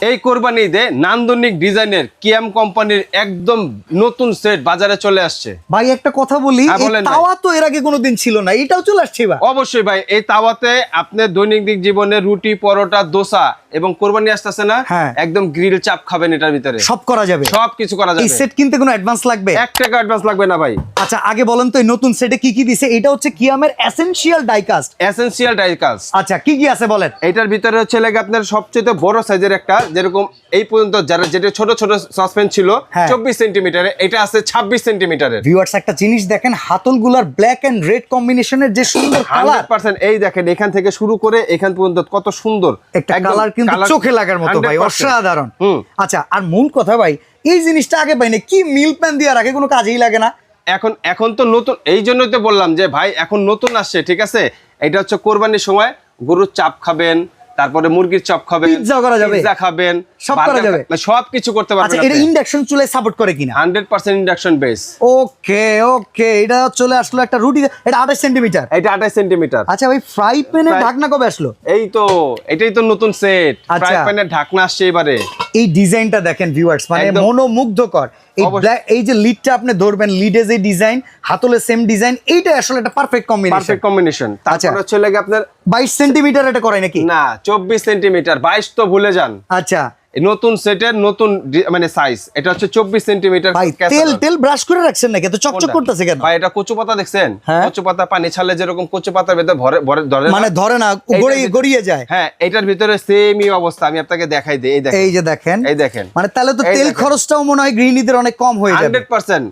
এই কোরবানি ঈদে নান্দনিক ডিজাইনের কিয়াম কোম্পানির একদম নতুন সেট বাজারে চলে আসছে। ভাই একটা কথা বলি, হ্যাঁ, বলেন ভাই। তাওয়া তো এর আগে কোনোদিন ছিল না, এটাও চলে আসছে ভাই। অবশ্যই ভাই, এই তাওয়াতে আপনার দৈনন্দিন জীবনে রুটি, পরোটা, দোসা এবং কোরবানি আসতেছে না, হ্যাঁ। একদম গ্রিল চাপ খাবেন এটার ভিতরে। সব করা যাবে, সব কিছু করা এই যাবে। সেট কিনতে কোনো অ্যাডভান্স লাগবে? 1 টাকা অ্যাডভান্স লাগবে না ভাই। আচ্ছা আগে বলেন তো এই নতুন সেটে কি কি দিছে? এটা হচ্ছে কিয়ামের এসেনশিয়াল ডাইকাস্ট। Essential die-cast. আচ্ছা কি কি আছে বলেন? এটার ভিতরে হচ্ছে লাগে আপনার সবচেয়ে বড় সাইজের একটা, যেরকম এই পর্যন্ত যারা যেটা ছোট ছোট সসপেন ছিল হ্যাঁ। 24 সেন্টিমিটারের, এটা আছে 26 সেন্টিমিটারের। ভিউয়ার্স একটা জিনিস দেখেন, হাতলগুলার ব্ল্যাক এন্ড রেড কম্বিনেশনের যে সুন্দর কালার, 100% এই দেখেন এখান থেকে শুরু করে এখান পর্যন্ত কত সুন্দর একটা একদম কালার কিন্তু colour- চোখে লাগার মতো ভাই, 100%। অসাধারণ। হুম। আচ্ছা আর মূল কথা ভাই, এই জিনিসটা আগে পাই না, কি মিল প্যান দিয়ে রাখে, কোনো কাজেই লাগে না। এখন তো নতুন, এই জন্যই তো বললাম যে ভাই এখন নতুন আসছে, ঠিক আছে। এটা হচ্ছে কোরবানির সময় গরুর চাপ খাবেন, তারপরে মুরগির চপ খাবেন, পিৎজা করা যাবে, পিৎজা খাবেন, সব করা যাবে, সব কিছু করতে আচ্ছা পারবেন এটা আপনি। ইন্ডাকশন চুলায় সাপোর্ট করে কিনা? 100% ইন্ডাকশন বেস। ওকে ওকে, এটা চলে আসলো একটা রুটি, এটা 28 সেন্টিমিটার। এটা 28 সেন্টিমিটার। আচ্ছা ভাই ফ্রাই প্যানের ঢাকনা কবে আসলো? এই তো এটাই তো নতুন সেট, আচ্ছা। ফ্রাই প্যানের ঢাকনা আসছে এবারে। এই ডিজাইনটা দেখেন ভিউয়ার্স, মানে একদম। মনোমুগ্ধকর। এই অবশ্যই। এই যে লিডটা আপনি ধরবেন, লিডে যে ডিজাইন, হাতলে সেম ডিজাইন, এইটা আসলে একটা পারফেক্ট কম্বিনেশন। Perfect combination. আচ্ছা। তারপর হচ্ছে লাগে আপনার 22 সেন্টিমিটার এটা করাই নাকি? না 24 সেন্টিমিটার, 22 তো ভুলে যান। আচ্ছা এই নতুন সেটের নতুন মানে সাইজ, এটা হচ্ছে 24 সেন্টিমিটার। ভাই তেল ব্রাশ করে রাখছেন নাকি? এত চকচক করতেছে কেন ভাই এটা কচু পাতা দেখছেন? হ্যাঁ। কচু পাতা পানি ছালে যেরকম কচু পাতার ভেতরে ধরে না? মানে ধরে না, গড়িয়ে যায়। হ্যাঁ, এটার ভিতরে সেমই অবস্থা, আমি আপনাকে দেখাই দিই। এই দেখেন, এই যে দেখেন, এই দেখেন, মানে তাহলে তো এই তেল দেখেন। খরচটাও মনে হয় গৃহিণীদের অনেক কম হয়ে যাবে। 100%।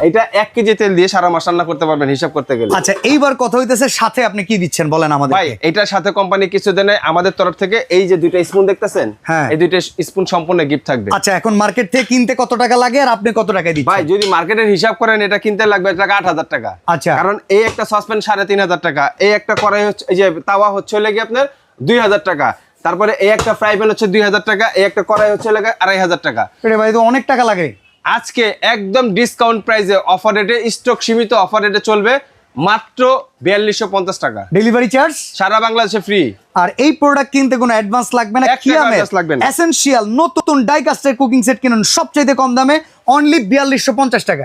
এটা 1 কেজি তেল দিয়ে সারা মাস রান্না করতে পারবেন হিসাব করতে গেলে। আচ্ছা এইবার কথা হইতেছে সাথে আপনি কি দিচ্ছেন বলেন আমাদের? ভাই এটার সাথে কোম্পানি কিছু দেনে আমাদের তরফ থেকে, এই যে দুইটা স্পুন দেখতেছেন, হ্যাঁ। এই দুইটা স্পুন সম্পূর্ণ গিফট থাকবে। আচ্ছা এখন মার্কেট থেকে কিনতে কত টাকা লাগে আর আপনি কত টাকায় ভাই দিচ্ছেন? যদি মার্কেটের হিসাব করেন, এটা কিনতে লাগবে টাকা 8,000 টাকা। আচ্ছা। কারণ এই একটা সসপ্যান 3,500 টাকা, এই একটা কড়াই হচ্ছে, এই যে তাওয়া হচ্ছে লেগে আপনার 2,000 টাকা, তারপরে এই একটা ফ্রাই প্যান হচ্ছে 2,000 টাকা, এই একটা কড়াই হচ্ছে লেগে 2,500 টাকা। আরে ভাই তো অনেক টাকা লাগে। আজকে একদম ডিসকাউন্ট প্রাইসে, অফার রেটে, স্টক সীমিত অফার রেটে চলবে মাত্র 4250 টাকা। ডেলিভারি চার্জ সারা বাংলাদেশে ফ্রি। আর এই প্রোডাক্ট কিনতে কোনো অ্যাডভান্স লাগবে না। 1 টাকা অ্যাডভান্স লাগবে না। এসেনশিয়াল নতুন ডাইকাস্টের কুকিং সেট কিনুন সবচেয়ে কম দামে, অনলি 4250 টাকায়।